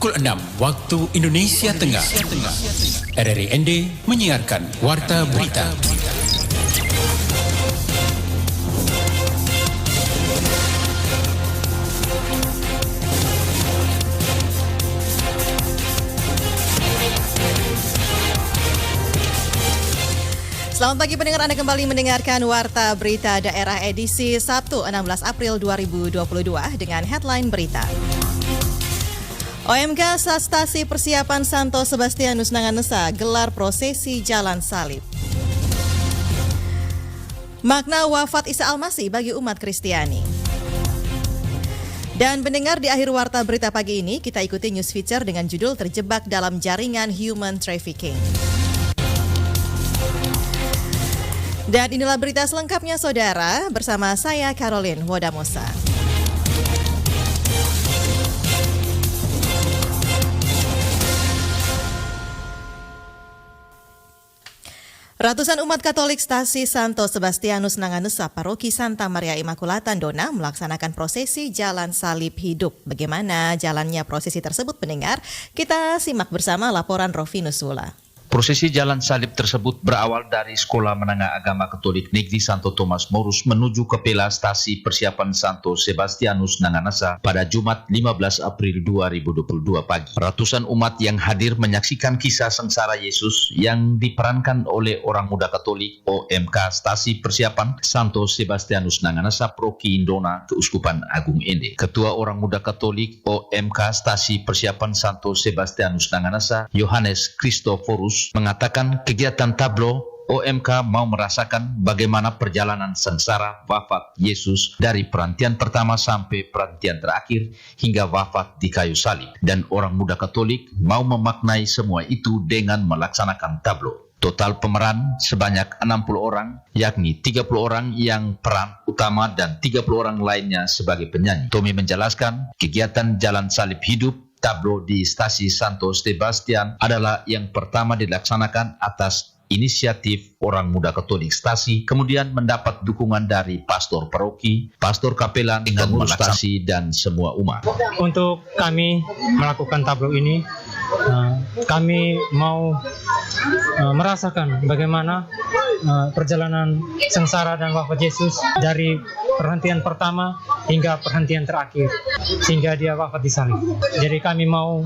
Pukul 6 waktu Indonesia Tengah. RRI ND menyiarkan Warta Berita. Selamat pagi pendengar, Anda kembali mendengarkan Warta Berita Daerah edisi Sabtu 16 April 2022 dengan headline berita. OMK Stasi Persiapan Santo Sebastianus Nanganesa gelar prosesi Jalan Salib. Makna wafat Isa Al-Masih bagi umat Kristiani. Dan pendengar, di akhir Warta Berita pagi ini kita ikuti news feature dengan judul Terjebak dalam Jaringan Human Trafficking. Dan inilah berita selengkapnya saudara, bersama saya Caroline Wodamosa. Ratusan umat Katolik Stasi Santo Sebastianus Nanganesa Paroki Santa Maria Immaculata Dona melaksanakan prosesi Jalan Salib Hidup. Bagaimana jalannya prosesi tersebut pendengar? Kita simak bersama laporan Rovinus Wula. Prosesi Jalan Salib tersebut berawal dari Sekolah Menengah Agama Katolik Negeri Santo Thomas Morus menuju ke Pela Stasi Persiapan Santo Sebastianus Nanganesa pada Jumat 15 April 2022 pagi. Ratusan umat yang hadir menyaksikan kisah sengsara Yesus yang diperankan oleh orang muda Katolik OMK Stasi Persiapan Santo Sebastianus Nanganesa Proki Indona Keuskupan Agung Ende. Ketua orang muda Katolik OMK Stasi Persiapan Santo Sebastianus Nanganesa Yohanes Christophorus mengatakan kegiatan tablo OMK mau merasakan bagaimana perjalanan sengsara wafat Yesus dari perantian pertama sampai perantian terakhir hingga wafat di kayu salib. Dan orang muda Katolik mau memaknai semua itu dengan melaksanakan tablo. Total pemeran sebanyak 60 orang, yakni 30 orang yang peran utama dan 30 orang lainnya sebagai penyanyi. Tommy menjelaskan kegiatan Jalan Salib Hidup tablo di Stasi Santo Sebastian adalah yang pertama dilaksanakan atas inisiatif orang muda Katolik Stasi, kemudian mendapat dukungan dari pastor paroki, pastor kapelan, pengurus stasi, dan semua umat. Untuk kami melakukan tablo ini, kami mau merasakan bagaimana perjalanan sengsara dan wafat Yesus dari perhentian pertama hingga perhentian terakhir, sehingga dia wafat di salib. Jadi kami mau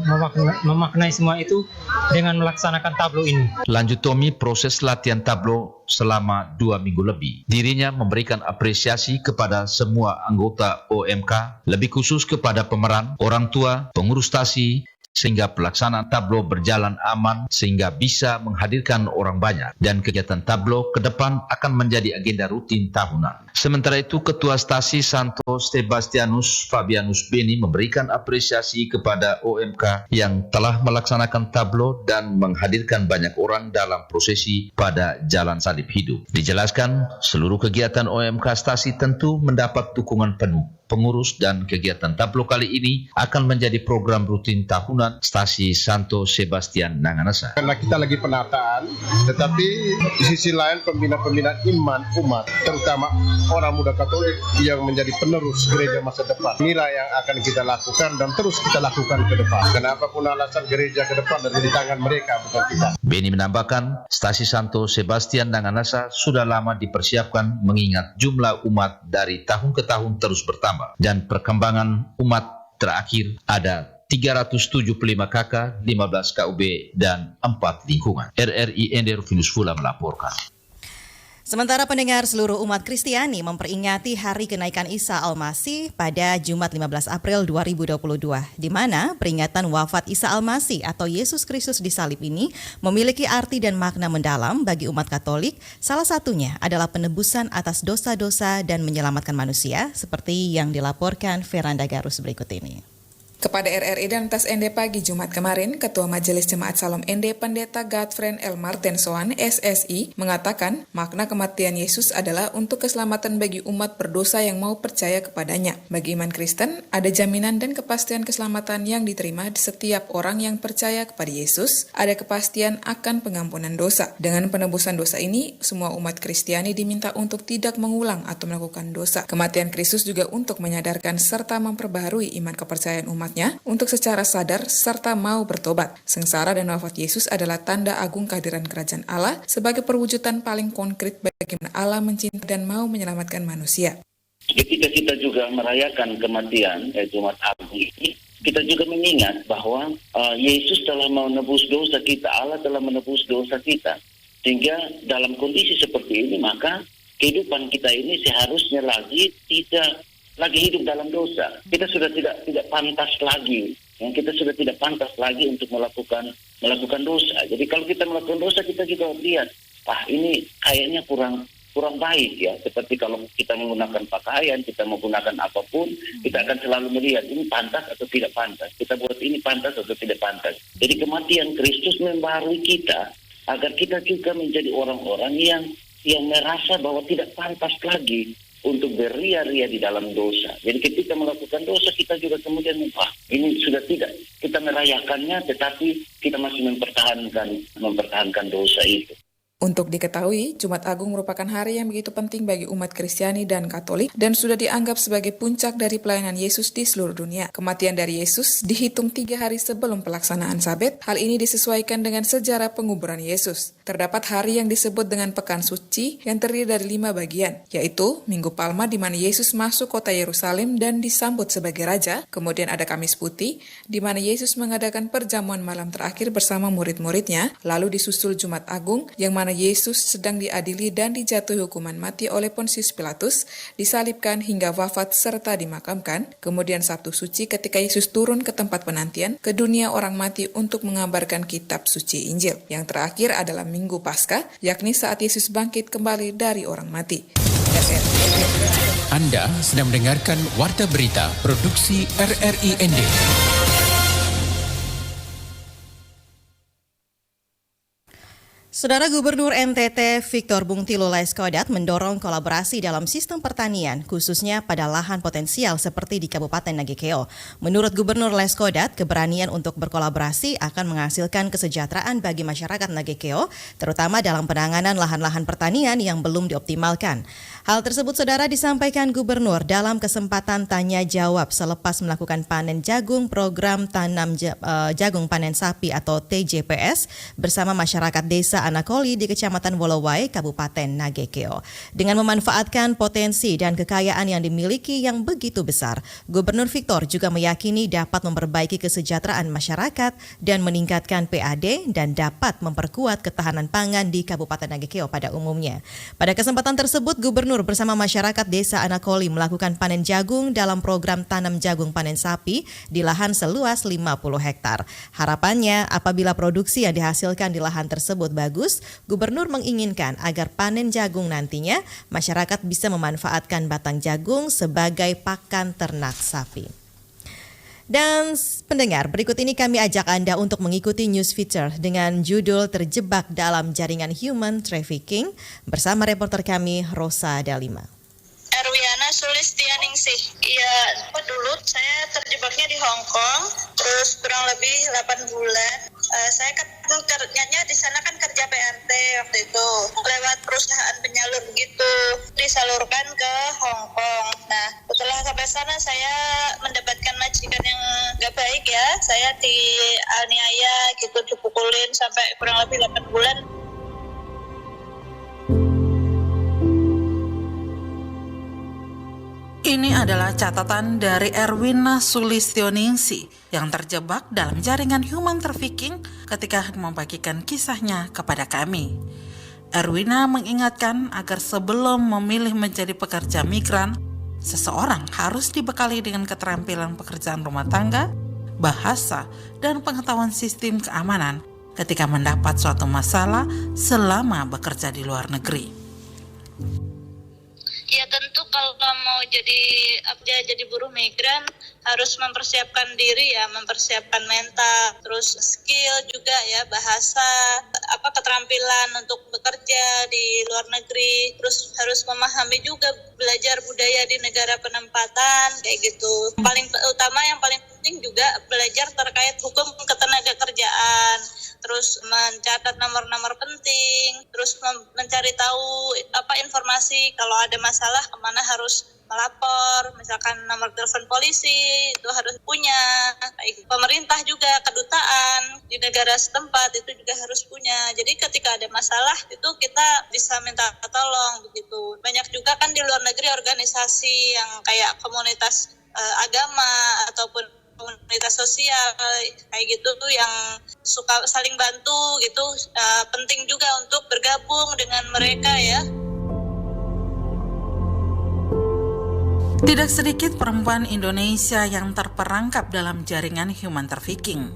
memaknai semua itu dengan melaksanakan tablo ini. Lanjut Tommy, proses latihan tablo selama 2 minggu lebih. Dirinya memberikan apresiasi kepada semua anggota OMK, lebih khusus kepada pemeran, orang tua, pengurus stasi, sehingga pelaksanaan tablo berjalan aman sehingga bisa menghadirkan orang banyak, dan kegiatan tablo ke depan akan menjadi agenda rutin tahunan. Sementara itu, Ketua Stasi Santo Sebastianus Fabianus Beni memberikan apresiasi kepada OMK yang telah melaksanakan tablo dan menghadirkan banyak orang dalam prosesi pada Jalan Salib Hidup. Dijelaskan, seluruh kegiatan OMK Stasi tentu mendapat dukungan penuh pengurus, dan kegiatan tablo kali ini akan menjadi program rutin tahunan Stasi Santo Sebastian Nanganesa. Karena kita lagi penataan, tetapi di sisi lain pembina-pembina iman umat, terutama orang muda Katolik yang menjadi penerus gereja masa depan. Inilah yang akan kita lakukan dan terus kita lakukan ke depan. Karena apapun alasan gereja ke depan ada di tangan mereka, bukan kita. Beni menambahkan, Stasi Santo Sebastian Nanganesa sudah lama dipersiapkan mengingat jumlah umat dari tahun ke tahun terus bertambah. Dan perkembangan umat terakhir ada 375 KK, 15 KUB, dan 4 lingkungan. RRI ND Rovinus Wula melaporkan. Sementara pendengar, seluruh umat Kristiani memperingati hari kenaikan Isa Al-Masih pada Jumat 15 April 2022, di mana peringatan wafat Isa Al-Masih atau Yesus Kristus di salib ini memiliki arti dan makna mendalam bagi umat Katolik. Salah satunya adalah penebusan atas dosa-dosa dan menyelamatkan manusia, seperti yang dilaporkan Veranda Garus berikut ini. Kepada RRI dan Tas ND pagi Jumat kemarin, Ketua Majelis Jemaat Salom ND Pendeta Godfriend L. Martensoan, SSI, mengatakan makna kematian Yesus adalah untuk keselamatan bagi umat berdosa yang mau percaya kepadanya. Bagi iman Kristen, ada jaminan dan kepastian keselamatan yang diterima di setiap orang yang percaya kepada Yesus, ada kepastian akan pengampunan dosa. Dengan penebusan dosa ini, semua umat Kristiani diminta untuk tidak mengulang atau melakukan dosa. Kematian Kristus juga untuk menyadarkan serta memperbaharui iman kepercayaan umat umatnya untuk secara sadar serta mau bertobat. Sengsara dan wafat Yesus adalah tanda agung kehadiran kerajaan Allah sebagai perwujudan paling konkret bagaimana Allah mencintai dan mau menyelamatkan manusia. Ketika kita juga merayakan kematian Jumat Agung ini, kita juga mengingat bahwa Yesus telah menebus dosa kita, Allah telah menebus dosa kita. Sehingga dalam kondisi seperti ini, maka kehidupan kita ini seharusnya tidak lagi hidup dalam dosa. Kita sudah tidak pantas lagi. Kita sudah tidak pantas lagi untuk melakukan dosa. Jadi kalau kita melakukan dosa, kita juga lihat, ini kayaknya kurang baik ya. Seperti kalau kita menggunakan pakaian, kita menggunakan apapun, kita akan selalu melihat ini pantas atau tidak pantas. Kita buat ini pantas atau tidak pantas. Jadi kematian Kristus membaharui kita agar kita juga menjadi orang-orang yang merasa bahwa tidak pantas lagi untuk beria-ria di dalam dosa. Jadi ketika melakukan dosa, kita juga kemudian ini sudah tidak. Kita merayakannya, tetapi kita masih mempertahankan dosa itu. Untuk diketahui, Jumat Agung merupakan hari yang begitu penting bagi umat Kristiani dan Katolik dan sudah dianggap sebagai puncak dari pelayanan Yesus di seluruh dunia. Kematian dari Yesus dihitung 3 hari sebelum pelaksanaan Sabat. Hal ini disesuaikan dengan sejarah penguburan Yesus. Terdapat hari yang disebut dengan Pekan Suci yang terdiri dari 5 bagian, yaitu Minggu Palma di mana Yesus masuk kota Yerusalem dan disambut sebagai Raja. Kemudian ada Kamis Putih di mana Yesus mengadakan perjamuan malam terakhir bersama murid-muridnya. Lalu disusul Jumat Agung yang mana Yesus sedang diadili dan dijatuhi hukuman mati oleh Pontius Pilatus, disalibkan hingga wafat serta dimakamkan. Kemudian Sabtu Suci ketika Yesus turun ke tempat penantian ke dunia orang mati untuk mengabarkan kitab suci Injil. Yang terakhir adalah Minggu Paskah, yakni saat Yesus bangkit kembali dari orang mati. Anda sedang mendengarkan Warta Berita Produksi RRI ND. Saudara Gubernur NTT Victor Bungtilo Laiskodat mendorong kolaborasi dalam sistem pertanian, khususnya pada lahan potensial seperti di Kabupaten Nagekeo. Menurut Gubernur Laiskodat, keberanian untuk berkolaborasi akan menghasilkan kesejahteraan bagi masyarakat Nagekeo, terutama dalam penanganan lahan-lahan pertanian yang belum dioptimalkan. Hal tersebut, saudara, disampaikan Gubernur dalam kesempatan tanya jawab selepas melakukan panen jagung program tanam jagung panen sapi atau TJPS bersama masyarakat desa Anakoli di Kecamatan Wolowai, Kabupaten Nagekeo. Dengan memanfaatkan potensi dan kekayaan yang dimiliki yang begitu besar, Gubernur Victor juga meyakini dapat memperbaiki kesejahteraan masyarakat dan meningkatkan PAD dan dapat memperkuat ketahanan pangan di Kabupaten Nagekeo pada umumnya. Pada kesempatan tersebut, Gubernur bersama masyarakat desa Anakoli melakukan panen jagung dalam program tanam jagung panen sapi di lahan seluas 50 hektar. Harapannya, apabila produksi yang dihasilkan di lahan tersebut bagus, Gubernur menginginkan agar panen jagung nantinya masyarakat bisa memanfaatkan batang jagung sebagai pakan ternak sapi. Dan pendengar, berikut ini kami ajak Anda untuk mengikuti news feature dengan judul Terjebak dalam Jaringan Human Trafficking bersama reporter kami Rosa Dalima. Erwiana Sulistianingsih. Iya, dulu saya terjebaknya di Hong Kong, terus kurang lebih 8 bulan. Saya kerjanya di sana kan kerja PRT waktu itu, lewat perusahaan penyalur gitu, disalurkan ke Hong Kong. Nah, setelah sampai sana saya mendapatkan majikan yang gak baik ya. Saya dianiaya gitu, dipukulin sampai kurang lebih 8 bulan. Ini adalah catatan dari Erwina Sulistioningsi yang terjebak dalam jaringan human trafficking ketika membagikan kisahnya kepada kami. Erwina mengingatkan agar sebelum memilih menjadi pekerja migran, seseorang harus dibekali dengan keterampilan pekerjaan rumah tangga, bahasa, dan pengetahuan sistem keamanan ketika mendapat suatu masalah selama bekerja di luar negeri. Ya tentu kalau mau jadi buruh migran harus mempersiapkan diri ya, mempersiapkan mental, terus skill juga ya, bahasa, keterampilan untuk bekerja di luar negeri, terus harus memahami juga belajar budaya di negara penempatan kayak gitu. Paling utama yang paling penting juga belajar terkait hukum ketenagakerjaan, terus mencatat nomor-nomor penting, terus mencari tahu informasi kalau ada masalah kemana harus melapor, misalkan nomor telepon polisi itu harus punya, pemerintah juga, kedutaan di negara setempat itu juga harus punya. Jadi ketika ada masalah itu kita bisa minta tolong begitu. Banyak juga kan di luar negeri organisasi yang kayak komunitas agama ataupun komunitas sosial kayak gitu tuh yang suka saling bantu gitu, penting juga untuk bergabung dengan mereka ya. Tidak sedikit perempuan Indonesia yang terperangkap dalam jaringan human trafficking.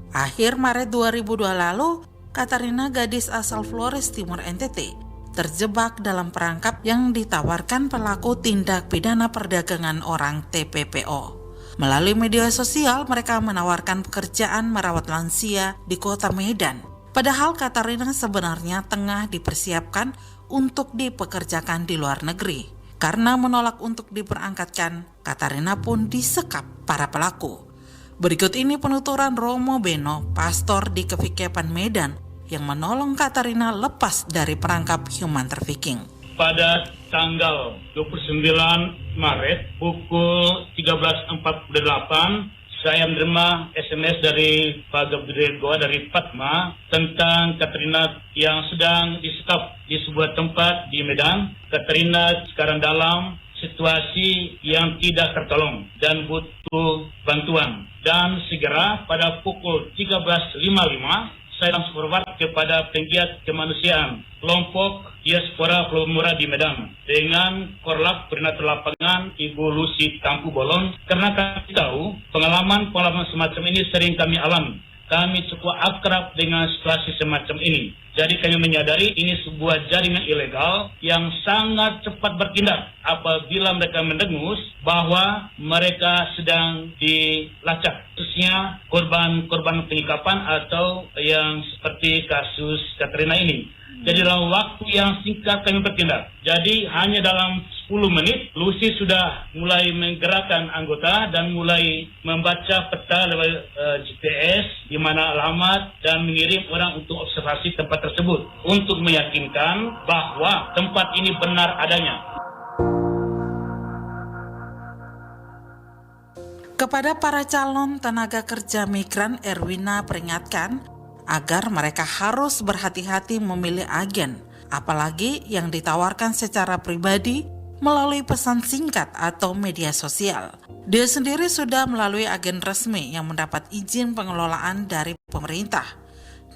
Akhir Maret 2002 lalu, Katarina, gadis asal Flores Timur NTT, terjebak dalam perangkap yang ditawarkan pelaku tindak pidana perdagangan orang TPPO. Melalui media sosial, mereka menawarkan pekerjaan merawat lansia di kota Medan. Padahal Katarina sebenarnya tengah dipersiapkan untuk dipekerjakan di luar negeri. Karena menolak untuk diberangkatkan, Katarina pun disekap para pelaku. Berikut ini penuturan Romo Beno, pastor di Kevikepan Medan, yang menolong Katarina lepas dari perangkap human trafficking. Pada tanggal 29 Maret pukul 13.48, saya menerima SMS dari Pak Gabriel Goa dari Fatma tentang Katarina yang sedang disekap di sebuah tempat di Medan. Katarina sekarang dalam situasi yang tidak tertolong dan butuh bantuan. Dan segera pada pukul 13.55, saya langsung forward kepada penggiat kemanusiaan kelompok Diaspora Pulau di Medan dengan Korlap Koordinator Lapangan Ibu Lucy Tampu Bolon, karena kami tahu pengalaman semacam ini sering kami alami. Kami cukup akrab dengan situasi semacam ini. Jadi kami menyadari ini sebuah jaringan ilegal yang sangat cepat bertindak apabila mereka mendengus bahwa mereka sedang dilacak, khususnya korban penyikapan atau yang seperti kasus Katarina ini. Jadi dalam waktu yang singkat kami bertindak. Jadi hanya dalam 10 menit, Lucy sudah mulai menggerakkan anggota dan mulai membaca peta lewat GPS di mana alamat dan mengirim orang untuk observasi tempat tersebut untuk meyakinkan bahwa tempat ini benar adanya. Kepada para calon tenaga kerja migran, Erwina peringatkan agar mereka harus berhati-hati memilih agen, apalagi yang ditawarkan secara pribadi melalui pesan singkat atau media sosial. Dia sendiri sudah melalui agen resmi yang mendapat izin pengelolaan dari pemerintah,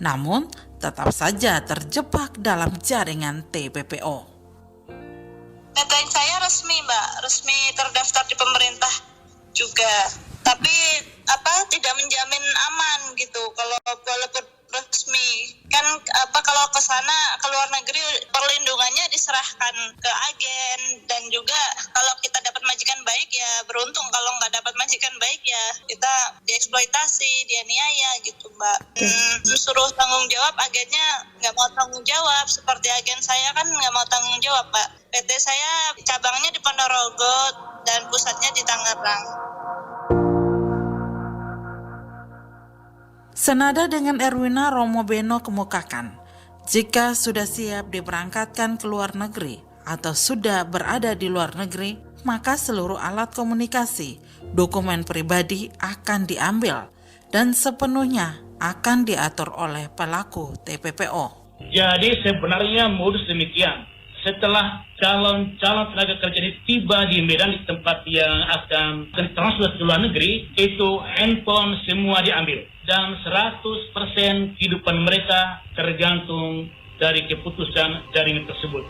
namun tetap saja terjebak dalam jaringan TPPO. Deadline saya resmi, Mbak, resmi terdaftar di pemerintah juga, tapi tidak menjamin aman gitu. Kalau walaupun resmi kan kalau ke sana ke luar negeri perlindungannya diserahkan ke agen, dan juga kalau kita dapat majikan baik ya beruntung, kalau nggak dapat majikan baik ya kita dieksploitasi, dianiaya gitu, Mbak. Suruh tanggung jawab, agennya nggak mau tanggung jawab, seperti agen saya kan nggak mau tanggung jawab, Pak. PT saya cabangnya di Ponorogo dan pusatnya di Tangerang. Senada dengan Erwina, Romo Beno kemukakan, jika sudah siap diberangkatkan ke luar negeri atau sudah berada di luar negeri, maka seluruh alat komunikasi, dokumen pribadi akan diambil dan sepenuhnya akan diatur oleh pelaku TPPO. Jadi sebenarnya modus demikian. Setelah calon tenaga kerja ini tiba di Medan, di tempat yang akan ditransfer ke luar negeri, itu handphone semua diambil. Dan 100% kehidupan mereka tergantung dari keputusan jaringan tersebut.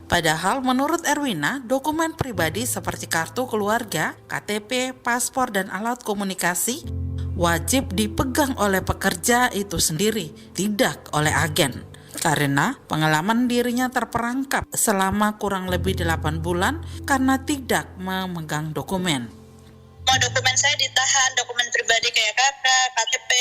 Padahal menurut Erwina, dokumen pribadi seperti kartu keluarga, KTP, paspor, dan alat komunikasi wajib dipegang oleh pekerja itu sendiri, tidak oleh agen. Karena pengalaman dirinya terperangkap selama kurang lebih 8 bulan karena tidak memegang dokumen. semua dokumen saya ditahan, dokumen pribadi kayak KK, KTP,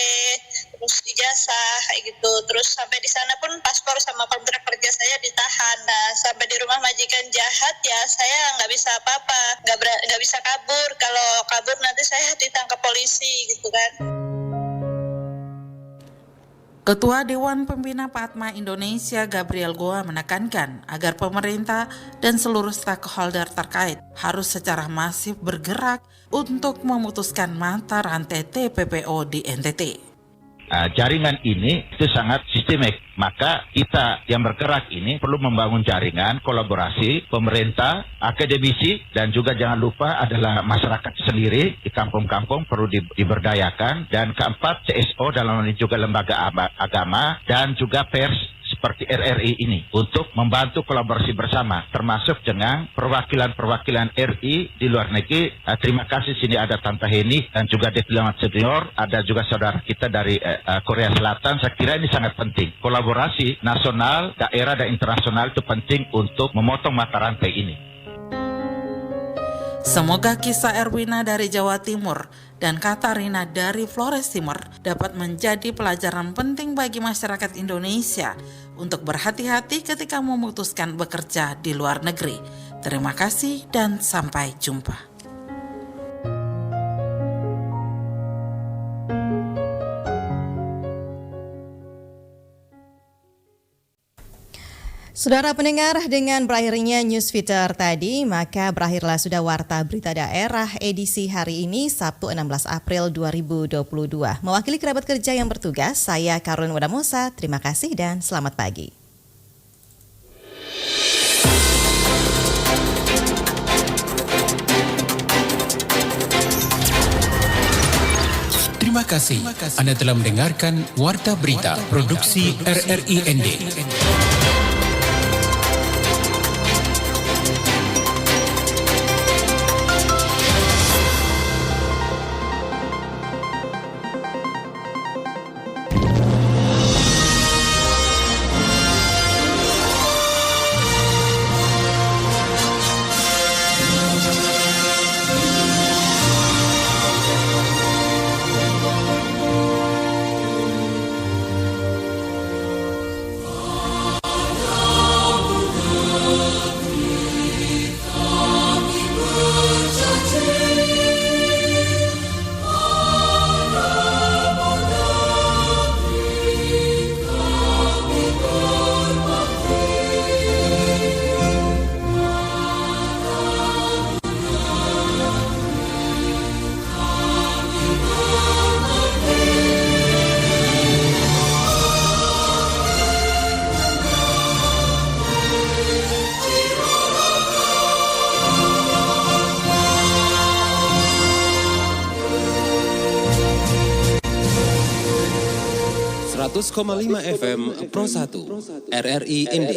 terus ijazah kayak gitu. Terus sampai di sana pun paspor sama kontrak kerja saya ditahan. Nah, sampai di rumah majikan jahat ya saya nggak bisa apa-apa, nggak bisa kabur. Kalau kabur nanti saya ditangkap polisi gitu kan. Ketua Dewan Pembina Padma Indonesia Gabriel Goa menekankan agar pemerintah dan seluruh stakeholder terkait harus secara masif bergerak untuk memutuskan mata rantai TPPO di NTT. Jaringan ini itu sangat sistemik, maka kita yang bergerak ini perlu membangun jaringan kolaborasi pemerintah, akademisi, dan juga jangan lupa adalah masyarakat sendiri di kampung-kampung perlu diberdayakan. Dan keempat, CSO dalam hal ini juga lembaga agama dan juga pers seperti RRI ini untuk membantu kolaborasi bersama, termasuk dengan perwakilan-perwakilan RI di luar negeri. Terima kasih, sini ada Tante Heni dan juga diplomat senior, ada juga saudara kita dari Korea Selatan. Saya kira ini sangat penting. Kolaborasi nasional, daerah, dan internasional itu penting untuk memotong mata rantai ini. Semoga kisah Erwina dari Jawa Timur dan Katarina dari Flores Timur dapat menjadi pelajaran penting bagi masyarakat Indonesia untuk berhati-hati ketika memutuskan bekerja di luar negeri. Terima kasih dan sampai jumpa. Saudara pendengar, dengan berakhirnya Newsfeeder tadi, maka berakhirlah sudah Warta Berita Daerah edisi hari ini, Sabtu 16 April 2022. Mewakili kerabat kerja yang bertugas, saya Karun Wadamosa. Terima kasih dan selamat pagi. Terima kasih. Anda telah mendengarkan Warta Berita Produksi RRI ND. FM Pro 1 RRI ND.